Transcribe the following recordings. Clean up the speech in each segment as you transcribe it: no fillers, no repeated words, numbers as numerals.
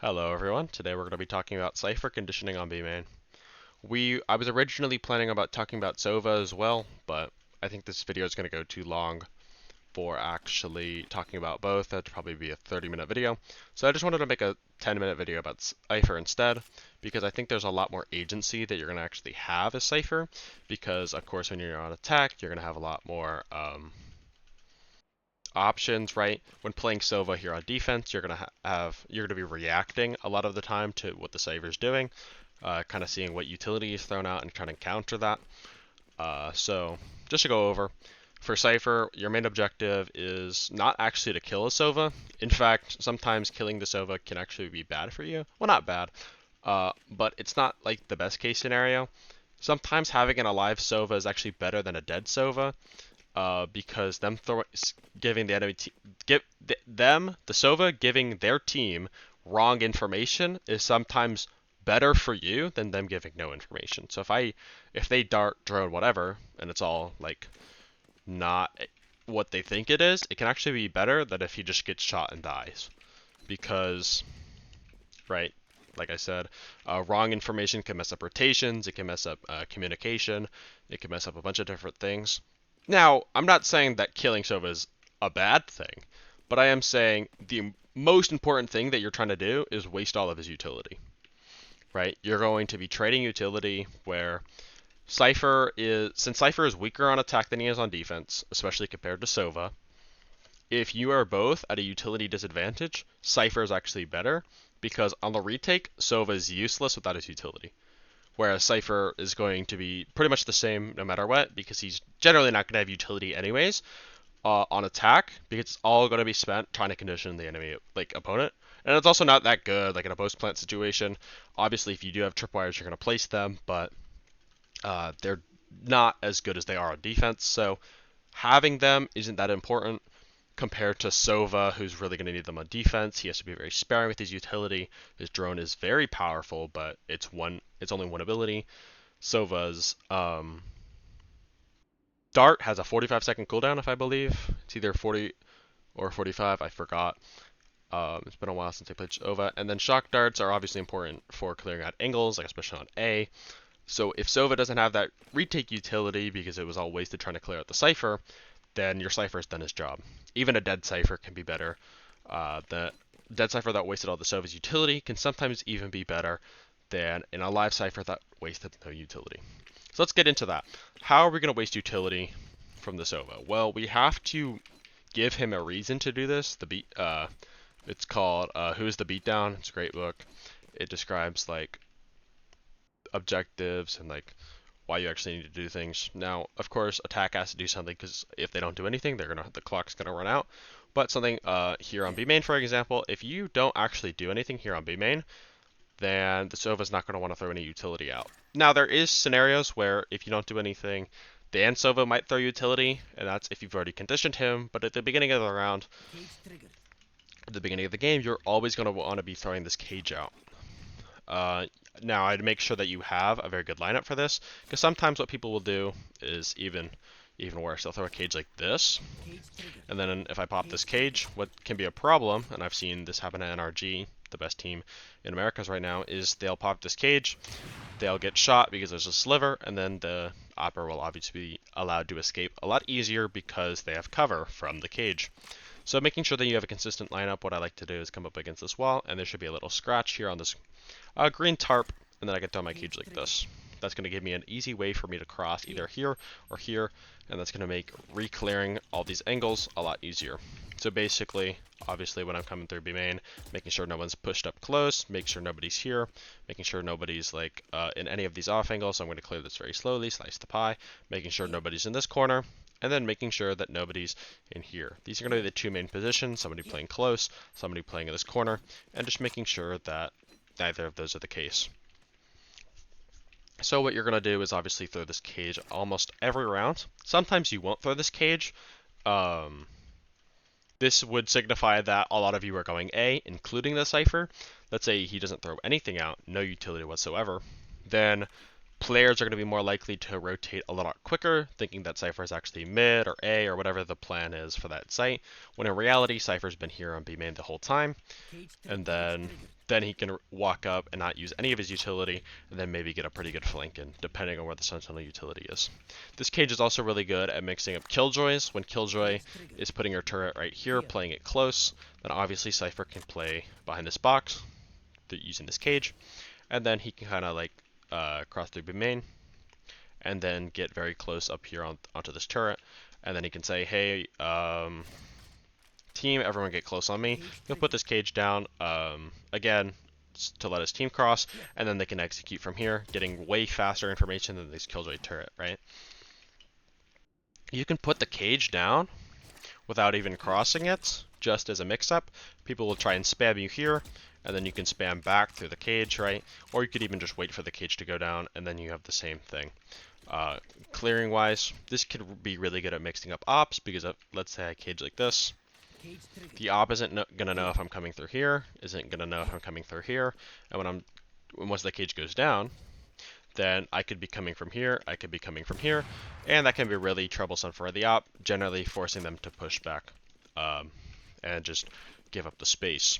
Hello everyone. Today we're going to be talking about Cypher conditioning on B main. I was originally planning about talking about Sova as well, but I think this video is going to go too long for actually talking about both. That'd probably be a 30-minute video. So I just wanted to make a 10-minute video about Cypher instead, because I think there's a lot more agency that you're going to actually have as Cypher, because of course when you're on attack, you're going to have a lot more options, right? When playing Sova here on defense, you're gonna be reacting a lot of the time to what the Cypher's doing, kind of seeing what utility is thrown out and trying to counter that. So just to go over, for Cypher, your main objective is not actually to kill a Sova. In fact, sometimes killing the Sova can actually be bad for you. Well, not bad, but it's not like the best case scenario. Sometimes having an alive Sova is actually better than a dead Sova, because giving the enemy the Sova giving their team wrong information is sometimes better for you than them giving no information. So if they dart, drone, whatever, and it's all like not what they think it is, it can actually be better than if he just gets shot and dies. Because, right, like I said, wrong information can mess up rotations, it can mess up communication, it can mess up a bunch of different things. Now, I'm not saying that killing Sova is a bad thing, but I am saying the most important thing that you're trying to do is waste all of his utility, right? You're going to be trading utility where since Cypher is weaker on attack than he is on defense, especially compared to Sova, if you are both at a utility disadvantage, Cypher is actually better, because on the retake, Sova is useless without his utility. Whereas Cypher is going to be pretty much the same no matter what, because he's generally not going to have utility anyways on attack, because it's all going to be spent trying to condition the enemy opponent. And it's also not that good, like in a post plant situation. Obviously, if you do have tripwires, you're going to place them, but they're not as good as they are on defense. So having them isn't that important compared to Sova, who's really going to need them on defense. He has to be very sparing with his utility. His drone is very powerful, but it's only one ability. Sova's Dart has a 45-second cooldown, if I believe. It's either 40 or 45, I forgot. It's been a while since I played Sova. And then shock darts are obviously important for clearing out angles, like especially on A. So if Sova doesn't have that retake utility because it was all wasted trying to clear out the Cypher, then your Cypher's done his job. Even a dead Cypher can be better. The dead Cypher that wasted all the Sova's utility can sometimes even be better than an alive Cypher that wasted no utility. So let's get into that. How are we going to waste utility from the Sova? Well, we have to give him a reason to do this. It's called Who's the Beatdown? It's a great book. It describes like objectives and like why you actually need to do things. Now, of course, attack has to do something, because if they don't do anything, the clock's gonna run out. But something here on B main, for example, if you don't actually do anything here on B main, then the Sova's not going to want to throw any utility out. Now, there is scenarios where if you don't do anything, then Sova might throw utility, and that's if you've already conditioned him. But at the beginning of the round, at the beginning of the game, you're always going to want to be throwing this cage out. Now, I'd make sure that you have a very good lineup for this, because sometimes what people will do is even worse. They'll throw a cage like this, and then if I pop this cage, what can be a problem, and I've seen this happen at NRG, the best team in Americas right now, is they'll pop this cage, they'll get shot because there's a sliver, and then the Opera will obviously be allowed to escape a lot easier because they have cover from the cage. So making sure that you have a consistent lineup, what I like to do is come up against this wall, and there should be a little scratch here on this green tarp, and then I can throw my cage like this. That's going to give me an easy way for me to cross either here or here, and that's going to make re-clearing all these angles a lot easier. So basically, obviously when I'm coming through B main, making sure no one's pushed up close, make sure nobody's here, making sure nobody's like in any of these off angles. So I'm going to clear this very slowly, slice the pie, making sure nobody's in this corner, and then making sure that nobody's in here. These are going to be the two main positions, somebody playing close, somebody playing in this corner, and just making sure that neither of those are the case. So what you're going to do is obviously throw this cage almost every round. Sometimes you won't throw this cage. This would signify that a lot of you are going A, including the Cypher. Let's say he doesn't throw anything out, no utility whatsoever. Then players are going to be more likely to rotate a lot quicker, thinking that Cypher is actually mid or A or whatever the plan is for that site, when in reality Cypher's been here on B main the whole time, and then he can walk up and not use any of his utility, and then maybe get a pretty good flank in, depending on where the Sentinel utility is. This cage is also really good at mixing up Killjoys. When Killjoy is putting her turret right here, playing it close, then obviously Cypher can play behind this box using this cage, and then he can kind of like cross through B main, and then get very close up here onto this turret, and then he can say, hey, team, everyone get close on me. He'll put this cage down again to let his team cross, and then they can execute from here, getting way faster information than this Killjoy turret, right? You can put the cage down without even crossing it, just as a mix-up. People will try and spam you here, and then you can spam back through the cage, right? Or you could even just wait for the cage to go down, and then you have the same thing. Clearing wise, this could be really good at mixing up ops, because let's say I cage like this. The op isn't gonna know if I'm coming through here, isn't gonna know if I'm coming through here, and once the cage goes down, then I could be coming from here, I could be coming from here, and that can be really troublesome for the op, generally forcing them to push back and just give up the space.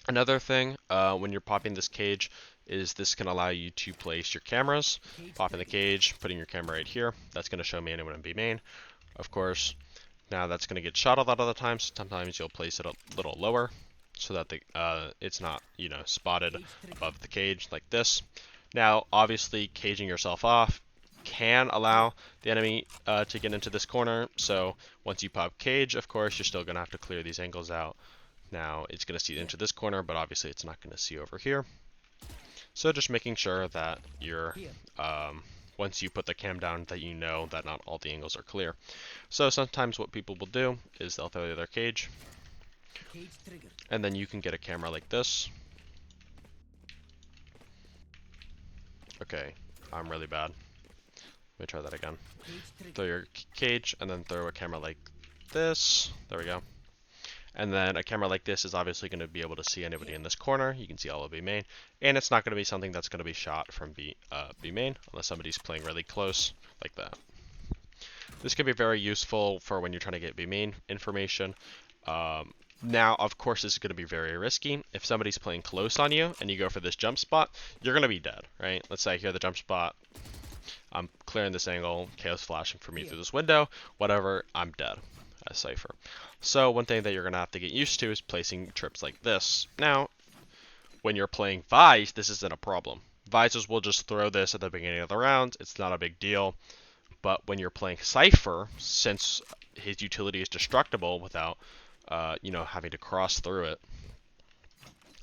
Another thing, when you're popping this cage, is this can allow you to place your cameras. Popping the cage, putting your camera right here. That's going to show me anyone in B main. Of course, now that's going to get shot a lot of the time, so sometimes you'll place it a little lower so that it's not, spotted above the cage like this. Now, obviously, caging yourself off can allow the enemy to get into this corner, so once you pop cage, of course, you're still going to have to clear these angles out. Now, it's going to see into this corner, but obviously it's not going to see over here. So just making sure that you're, once you put the cam down, that you know that not all the angles are clear. So sometimes what people will do is they'll throw their cage, and then you can get a camera like this. Okay, I'm really bad. Let me try that again. Throw your cage, and then throw a camera like this. There we go. And then a camera like this is obviously going to be able to see anybody in this corner. You can see all of B main. And it's not going to be something that's going to be shot from B main, unless somebody's playing really close, like that. This can be very useful for when you're trying to get B main information. Now, of course, this is going to be very risky. If somebody's playing close on you, and you go for this jump spot, you're going to be dead, right? Let's say I hear the jump spot. I'm clearing this angle, chaos flashing for me through this window, whatever, I'm dead as Cypher. So one thing that you're going to have to get used to is placing trips like this. Now, when you're playing Vise, this isn't a problem. Vises will just throw this at the beginning of the round. It's not a big deal. But when you're playing Cypher, since his utility is destructible without, having to cross through it,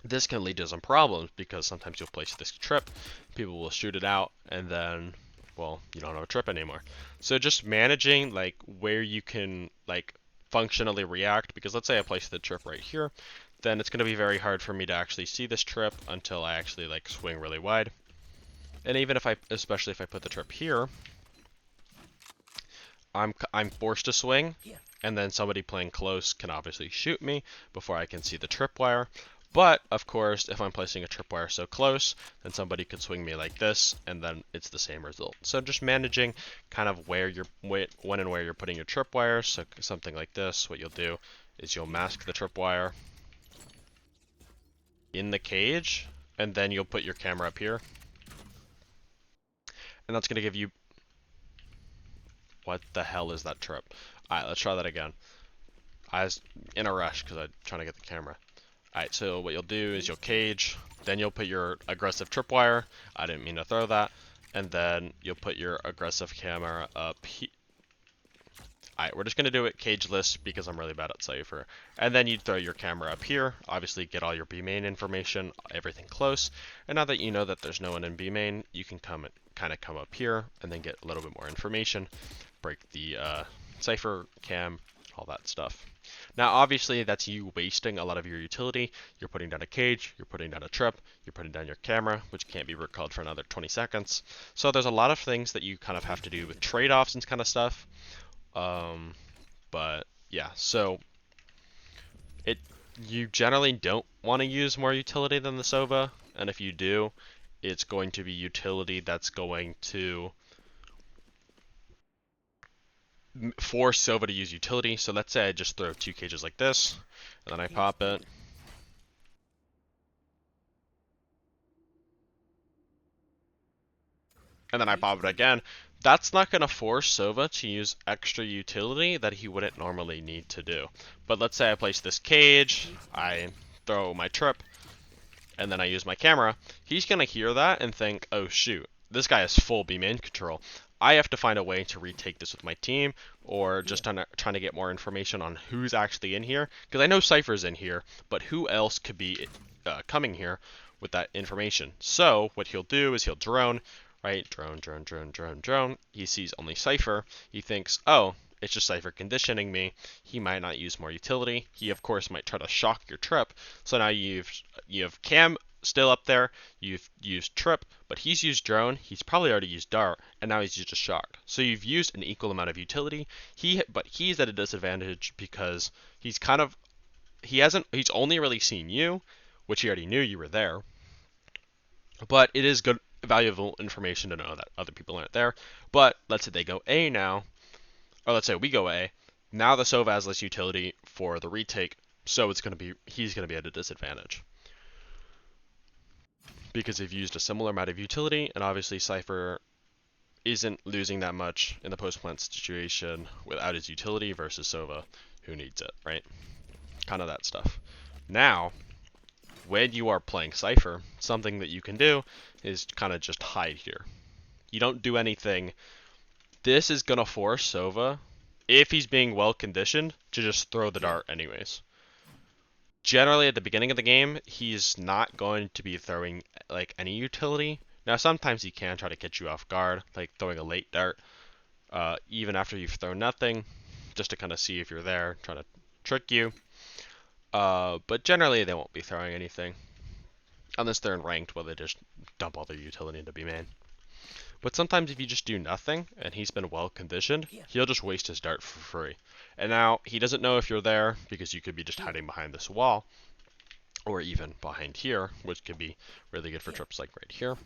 this can lead to some problems because sometimes you'll place this trip, people will shoot it out, and then, well, you don't have a trip anymore. So just managing like where you can like functionally react, because let's say I place the trip right here, then it's going to be very hard for me to actually see this trip until I actually like swing really wide. And even if especially if I put the trip here, I'm forced to swing, and then somebody playing close can obviously shoot me before I can see the tripwire. But, of course, if I'm placing a tripwire so close, then somebody could swing me like this, and then it's the same result. So just managing kind of when and where you're putting your tripwires. So something like this, what you'll do is you'll mask the tripwire in the cage, and then you'll put your camera up here. And that's going to give you... What the hell is that trip? Alright, let's try that again. I was in a rush because I'm trying to get the camera. Alright, so what you'll do is you'll cage, then you'll put your aggressive tripwire. I didn't mean to throw that. And then you'll put your aggressive camera up here. Alright, we're just going to do it cageless because I'm really bad at Cypher. And then you'd throw your camera up here. Obviously get all your B main information, everything close. And now that you know that there's no one in B main, you can kind of come up here and then get a little bit more information. Break the Cypher cam, all that stuff. Now, obviously, that's you wasting a lot of your utility. You're putting down a cage, you're putting down a trip, you're putting down your camera, which can't be recalled for another 20 seconds. So there's a lot of things that you kind of have to do with trade-offs and kind of stuff. But yeah, so you generally don't want to use more utility than the Sova, and if you do, it's going to be utility that's going to force Sova to use utility. So let's say I just throw 2 cages like this, and then I pop it. And then I pop it again. That's not going to force Sova to use extra utility that he wouldn't normally need to do. But let's say I place this cage, I throw my trip, and then I use my camera. He's going to hear that and think, oh shoot, this guy has full B main control. I have to find a way to retake this with my team, or just trying to get more information on who's actually in here. Because I know Cypher's in here, but who else could be coming here with that information? So what he'll do is he'll drone, right? Drone. He sees only Cypher. He thinks, oh, it's just Cypher conditioning me. He might not use more utility. He, of course, might try to shock your trip. So now you have Cam still up there. You've used trip, but he's used drone. He's probably already used dart, and now he's used a shock. So you've used an equal amount of utility. But he's at a disadvantage because he's only really seen you, which he already knew you were there. But it is good, valuable information to know that other people aren't there. But let's say they go A now, or let's say we go A. Now the Sova has less utility for the retake, so he's gonna be at a disadvantage because they've used a similar amount of utility, and obviously Cypher isn't losing that much in the post-plant situation without his utility versus Sova, who needs it, right? Kind of that stuff. Now, when you are playing Cypher, something that you can do is kind of just hide here. You don't do anything. This is going to force Sova, if he's being well conditioned, to just throw the dart anyways. Generally, at the beginning of the game, he's not going to be throwing like any utility. Now, sometimes he can try to get you off guard, like throwing a late dart, even after you've thrown nothing, just to kind of see if you're there, trying to trick you. But generally, they won't be throwing anything. Unless they're in ranked, where they just dump all their utility into B main. But sometimes if you just do nothing, and he's been well conditioned, he'll just waste his dart for free. And now, he doesn't know if you're there, because you could be just hiding behind this wall, or even behind here, which could be really good for trips like right here.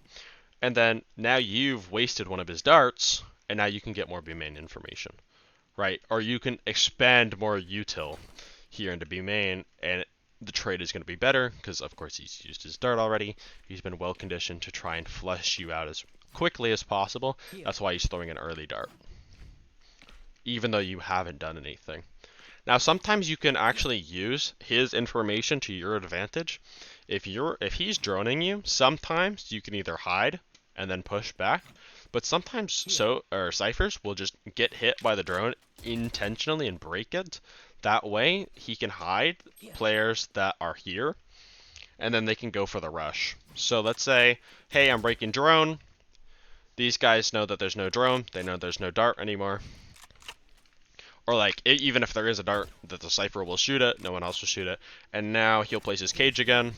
And then, now you've wasted one of his darts, and now you can get more B main information, right? Or you can expand more util here into B main, and the trade is going to be better, because of course he's used his dart already. He's been well conditioned to try and flush you out as quickly as possible. That's why he's throwing an early dart, even though you haven't done anything. Now, sometimes you can actually use his information to your advantage. If he's droning you, sometimes you can either hide and then push back, but sometimes Cyphers will just get hit by the drone intentionally and break it. That way, he can hide players that are here, and then they can go for the rush. So let's say, hey, I'm breaking drone. These guys know that there's no drone. They know there's no dart anymore. Or like, even if there is a dart, that the Cypher will shoot it, no one else will shoot it. And now he'll place his cage again.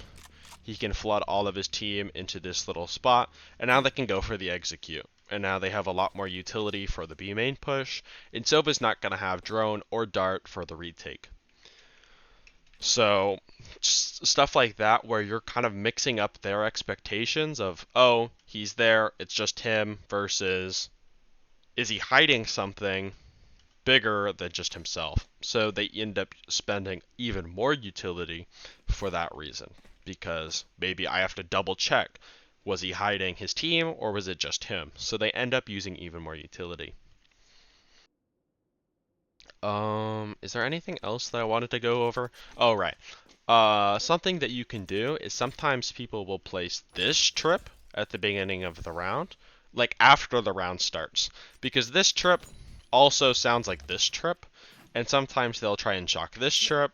He can flood all of his team into this little spot, and now they can go for the execute. And now they have a lot more utility for the B main push, and Sova's not going to have drone or dart for the retake. So, stuff like that where you're kind of mixing up their expectations of, oh, he's there, it's just him, versus, is he hiding something bigger than just himself? So they end up spending even more utility for that reason, because maybe I have to double check. Was he hiding his team, or was it just him? So they end up using even more utility. Is there anything else that I wanted to go over? Oh, right. Something that you can do is sometimes people will place this trip at the beginning of the round, like after the round starts, because this trip also sounds like this trip, and sometimes they'll try and shock this trip,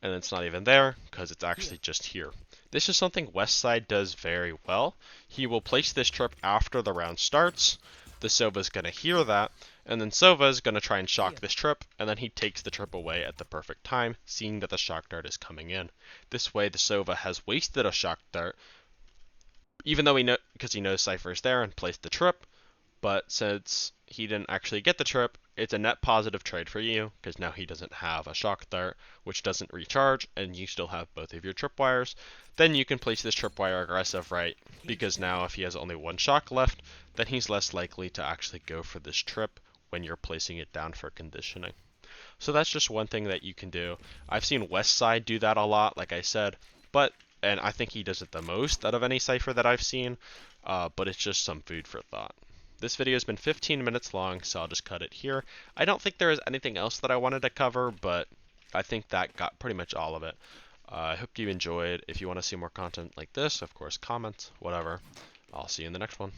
and it's not even there, because it's actually just here. This is something Westside does very well. He will place this trip after the round starts. The Sova's going to hear that, and then Sova's going to try and shock this trip, and then he takes the trip away at the perfect time, seeing that the shock dart is coming in. This way, the Sova has wasted a shock dart, even though because he knows Cypher is there and placed the trip, but since he didn't actually get the trip, it's a net positive trade for you because now he doesn't have a shock dart, which doesn't recharge, and you still have both of your tripwires. Then you can place this tripwire aggressive, right? Because now if he has only one shock left, then he's less likely to actually go for this trip when you're placing it down for conditioning. So that's just one thing that you can do. I've seen Westside do that a lot, like I said, and I think he does it the most out of any Cypher that I've seen, but it's just some food for thought. This video has been 15 minutes long, so I'll just cut it here. I don't think there is anything else that I wanted to cover, but I think that got pretty much all of it. I hope you enjoyed. If you want to see more content like this, of course, comment, whatever. I'll see you in the next one.